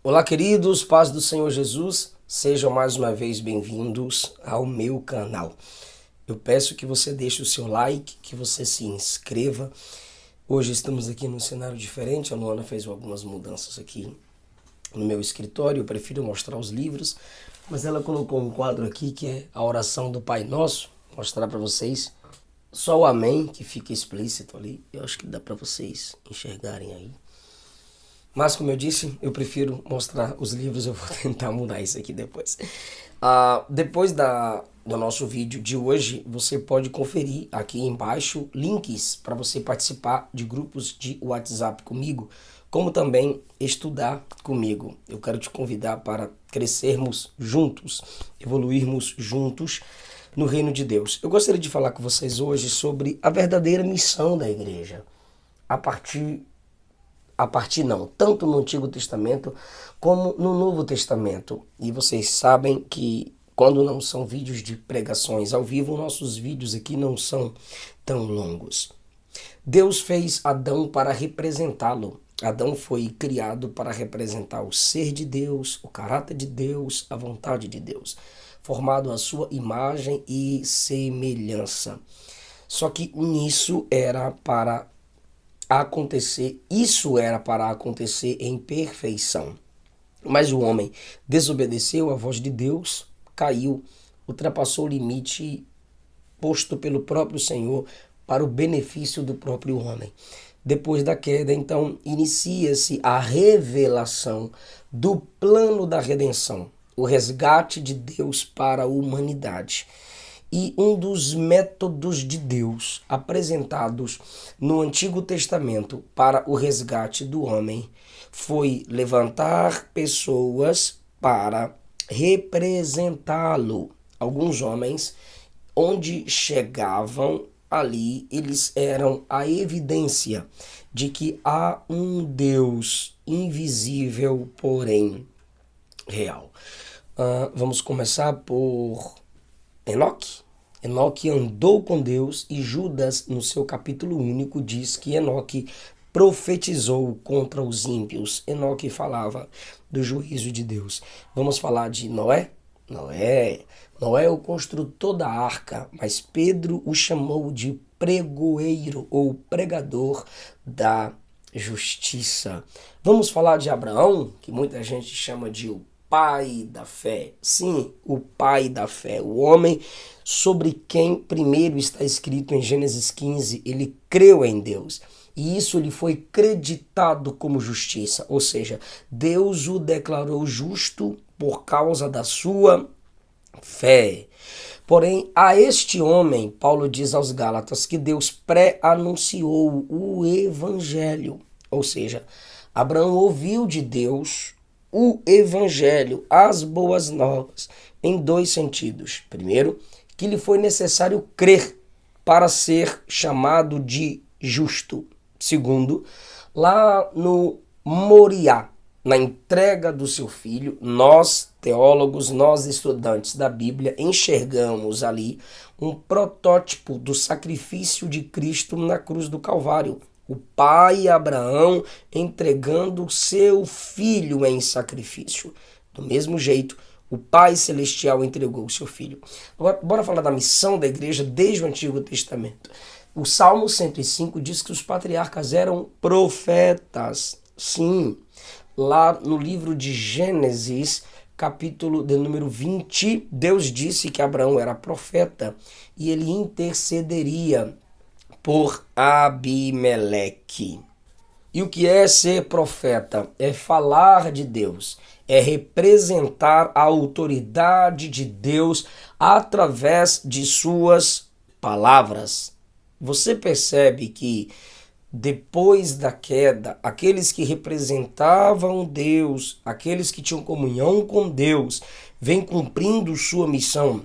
Olá, queridos, paz do Senhor Jesus, sejam mais uma vez bem-vindos ao meu canal. Eu peço que você deixe o seu like, que você se inscreva. Hoje estamos aqui num cenário diferente, a Luana fez algumas mudanças aqui no meu escritório, eu prefiro mostrar os livros, mas ela colocou um quadro aqui que é a oração do Pai Nosso, vou mostrar para vocês. Só o amém que fica explícito ali, eu acho que dá para vocês enxergarem aí. Mas, como eu disse, eu prefiro mostrar os livros, eu vou tentar mudar isso aqui depois. Depois do nosso vídeo de hoje, você pode conferir aqui embaixo links para você participar de grupos de WhatsApp comigo, como também estudar comigo. Eu quero te convidar para crescermos juntos, evoluirmos juntos no reino de Deus. Eu gostaria de falar com vocês hoje sobre a verdadeira missão da igreja, tanto no Antigo Testamento como no Novo Testamento. E vocês sabem que quando não são vídeos de pregações ao vivo, nossos vídeos aqui não são tão longos. Deus fez Adão para representá-lo. Adão foi criado para representar o ser de Deus, o caráter de Deus, a vontade de Deus, formado à sua imagem e semelhança. Só que isso era para acontecer em perfeição. Mas o homem desobedeceu à voz de Deus, caiu, ultrapassou o limite posto pelo próprio Senhor para o benefício do próprio homem. Depois da queda, então, inicia-se a revelação do plano da redenção, o resgate de Deus para a humanidade. E um dos métodos de Deus apresentados no Antigo Testamento para o resgate do homem foi levantar pessoas para representá-lo. Alguns homens, onde chegavam ali, eles eram a evidência de que há um Deus invisível, porém real. Vamos começar por Enoque. Enoque andou com Deus e Judas, no seu capítulo único, diz que Enoque profetizou contra os ímpios. Enoque falava do juízo de Deus. Vamos falar de Noé? Noé é o construtor da arca, mas Pedro o chamou de pregoeiro ou pregador da justiça. Vamos falar de Abraão, que muita gente chama de o pai da fé. Sim, o pai da fé, o homem sobre quem primeiro está escrito em Gênesis 15, ele creu em Deus. E isso lhe foi creditado como justiça, ou seja, Deus o declarou justo por causa da sua fé. Porém, a este homem, Paulo diz aos Gálatas, que Deus pré-anunciou o evangelho. Ou seja, Abraão ouviu de Deus o evangelho, as boas novas, em dois sentidos. Primeiro, que lhe foi necessário crer para ser chamado de justo. Segundo, lá no Moriá, na entrega do seu filho, nós, teólogos, nós estudantes da Bíblia, enxergamos ali um protótipo do sacrifício de Cristo na cruz do Calvário. O pai Abraão entregando seu filho em sacrifício. Do mesmo jeito, o Pai Celestial entregou o seu filho. Agora, bora falar da missão da igreja desde o Antigo Testamento. O Salmo 105 diz que os patriarcas eram profetas. Sim, lá no livro de Gênesis, capítulo de número 20, Deus disse que Abraão era profeta e ele intercederia por Abimeleque. E o que é ser profeta? É falar de Deus, é representar a autoridade de Deus através de suas palavras. Você percebe que depois da queda, aqueles que representavam Deus, aqueles que tinham comunhão com Deus, vêm cumprindo sua missão,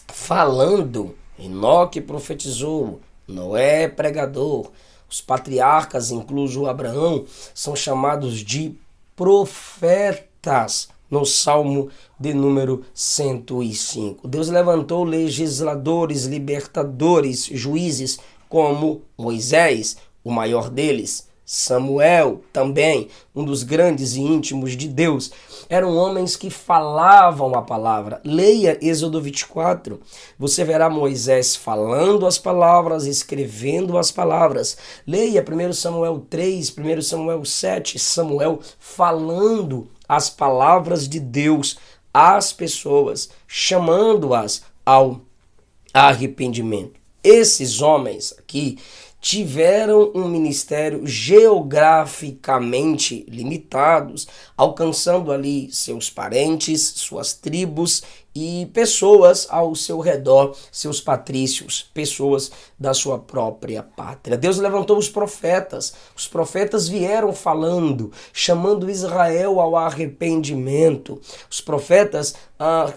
falando. Enoque profetizou, Noé pregador, os patriarcas, incluso Abraão, são chamados de profetas no Salmo de número 105. Deus levantou legisladores, libertadores, juízes como Moisés, o maior deles. Samuel, também um dos grandes e íntimos de Deus. Eram homens que falavam a palavra. Leia Êxodo 24. Você verá Moisés falando as palavras, escrevendo as palavras. Leia 1 Samuel 3, 1 Samuel 7, Samuel falando as palavras de Deus às pessoas, chamando-as ao arrependimento. Esses homens aqui tiveram um ministério geograficamente limitados, alcançando ali seus parentes, suas tribos e pessoas ao seu redor, seus patrícios, pessoas da sua própria pátria. Deus levantou os profetas vieram falando, chamando Israel ao arrependimento. Os profetas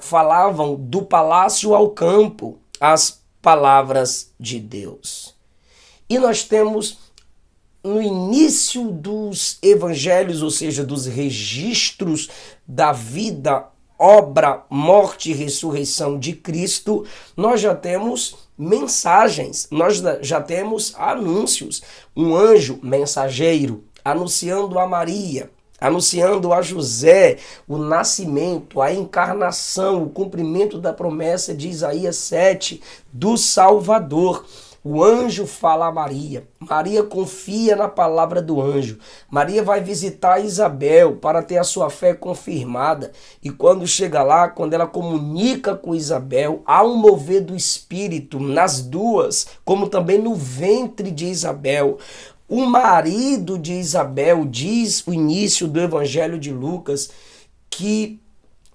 falavam do palácio ao campo, as palavras de Deus. E nós temos no início dos evangelhos, ou seja, dos registros da vida, obra, morte e ressurreição de Cristo, nós já temos mensagens, nós já temos anúncios. Um anjo mensageiro anunciando a Maria, anunciando a José o nascimento, a encarnação, o cumprimento da promessa de Isaías 7 do Salvador. O anjo fala a Maria. Maria confia na palavra do anjo. Maria vai visitar Isabel para ter a sua fé confirmada. E quando chega lá, quando ela comunica com Isabel, há um mover do Espírito nas duas, como também no ventre de Isabel. O marido de Isabel, diz o início do Evangelho de Lucas, que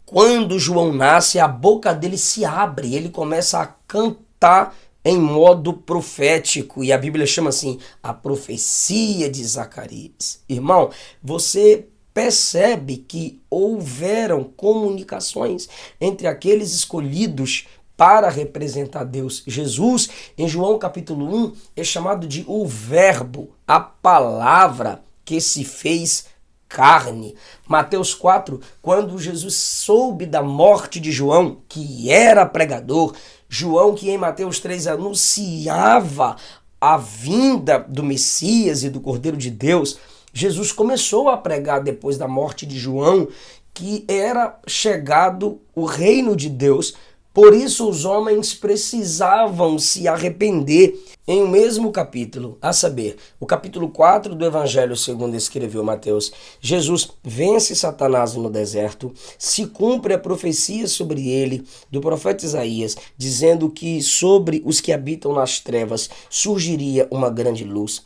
quando João nasce, a boca dele se abre, ele começa a cantar em modo profético, e a Bíblia chama assim, a profecia de Zacarias. Irmão, você percebe que houveram comunicações entre aqueles escolhidos para representar Deus. Jesus, em João capítulo 1, é chamado de o Verbo, a palavra que se fez carne. Mateus 4, quando Jesus soube da morte de João, que era pregador, João que em Mateus 3 anunciava a vinda do Messias e do Cordeiro de Deus, Jesus começou a pregar depois da morte de João que era chegado o reino de Deus. Por isso os homens precisavam se arrepender. Em um mesmo capítulo, a saber, o capítulo 4 do Evangelho segundo escreveu Mateus, Jesus vence Satanás no deserto, se cumpre a profecia sobre ele do profeta Isaías, dizendo que sobre os que habitam nas trevas surgiria uma grande luz.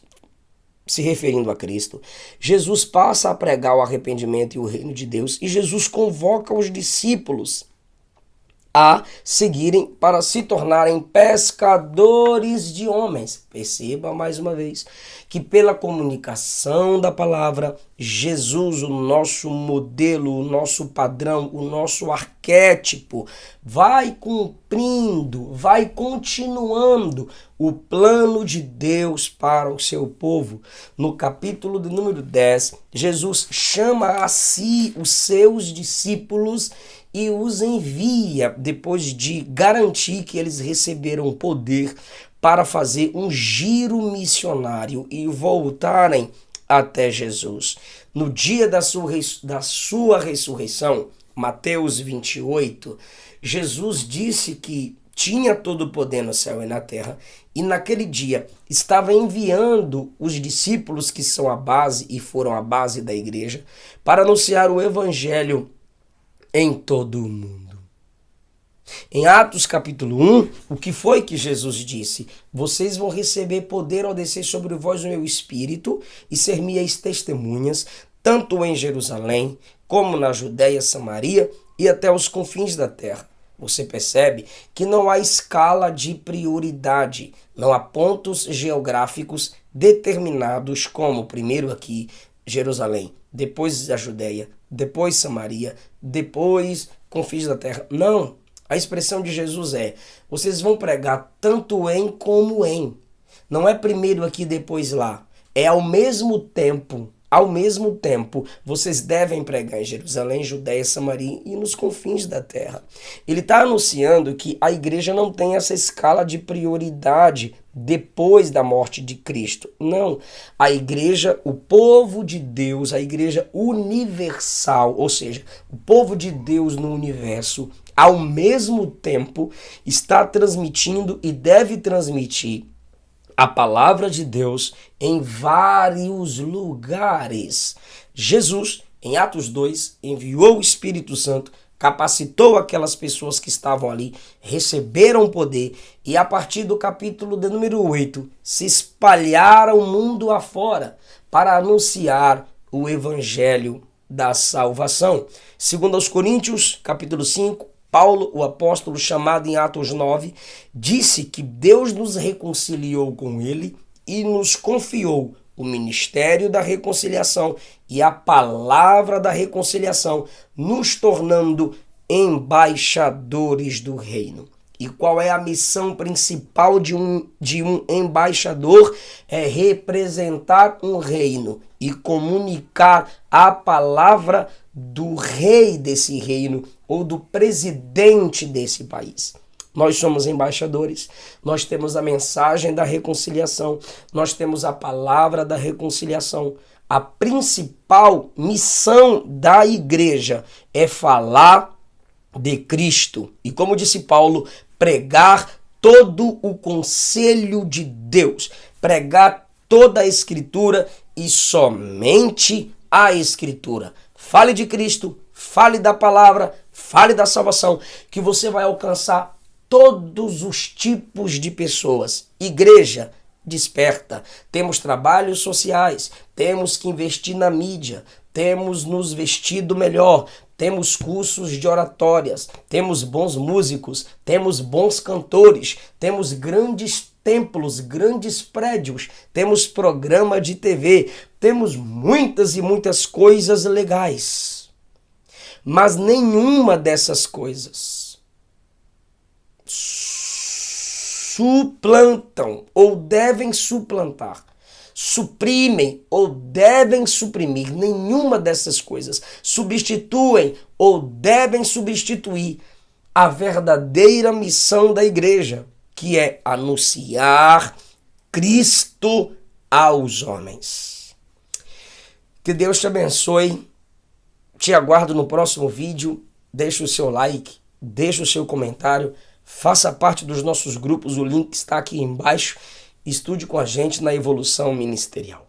Se referindo a Cristo, Jesus passa a pregar o arrependimento e o reino de Deus, e Jesus convoca os discípulos a seguirem para se tornarem pescadores de homens. Perceba mais uma vez que pela comunicação da palavra, Jesus, o nosso modelo, o nosso padrão, o nosso arquétipo, vai cumprindo, vai continuando o plano de Deus para o seu povo. No capítulo de número 10, Jesus chama a si os seus discípulos e os envia depois de garantir que eles receberam poder para fazer um giro missionário e voltarem até Jesus. No dia da sua ressurreição, Mateus 28, Jesus disse que tinha todo o poder no céu e na terra, e naquele dia estava enviando os discípulos que são a base e foram a base da igreja para anunciar o evangelho em todo o mundo. Em Atos capítulo 1, o que foi que Jesus disse? Vocês vão receber poder ao descer sobre vós o meu espírito e ser minhas testemunhas, tanto em Jerusalém, como na Judéia, Samaria e até os confins da terra. Você percebe que não há escala de prioridade, não há pontos geográficos determinados como, primeiro aqui, Jerusalém, depois a Judéia, depois Samaria, depois confins da terra. Não, a expressão de Jesus é, vocês vão pregar tanto em como em. Não é primeiro aqui, depois lá. É ao mesmo tempo, vocês devem pregar em Jerusalém, Judéia, Samaria e nos confins da terra. Ele está anunciando que a igreja não tem essa escala de prioridade depois da morte de Cristo. Não. A igreja, o povo de Deus, a igreja universal, ou seja, o povo de Deus no universo, ao mesmo tempo, está transmitindo e deve transmitir a palavra de Deus em vários lugares. Jesus, em Atos 2, enviou o Espírito Santo, capacitou aquelas pessoas que estavam ali, receberam poder e a partir do capítulo de número 8, se espalharam o mundo afora para anunciar o evangelho da salvação. Segundo aos Coríntios, capítulo 5, Paulo, o apóstolo, chamado em Atos 9, disse que Deus nos reconciliou com ele e nos confiou o ministério da reconciliação e a palavra da reconciliação, nos tornando embaixadores do reino. E qual é a missão principal de um embaixador? É representar um reino e comunicar a palavra do rei desse reino ou do presidente desse país. Nós somos embaixadores, nós temos a mensagem da reconciliação, nós temos a palavra da reconciliação. A principal missão da igreja é falar de Cristo. E como disse Paulo, pregar todo o conselho de Deus, pregar toda a Escritura e somente a Escritura. Fale de Cristo, fale da palavra, fale da salvação, que você vai alcançar todos os tipos de pessoas. Igreja, desperta. Temos trabalhos sociais, temos que investir na mídia, temos nos vestido melhor, temos cursos de oratórias, temos bons músicos, temos bons cantores, temos grandes templos, grandes prédios, temos programa de TV, temos muitas e muitas coisas legais. Mas nenhuma dessas coisas suplantam ou devem suplantar, suprimem ou devem suprimir, nenhuma dessas coisas substituem ou devem substituir a verdadeira missão da igreja, que é anunciar Cristo aos homens. Que Deus te abençoe, te aguardo no próximo vídeo, deixa o seu like, deixa o seu comentário, faça parte dos nossos grupos, o link está aqui embaixo. Estude com a gente na evolução ministerial.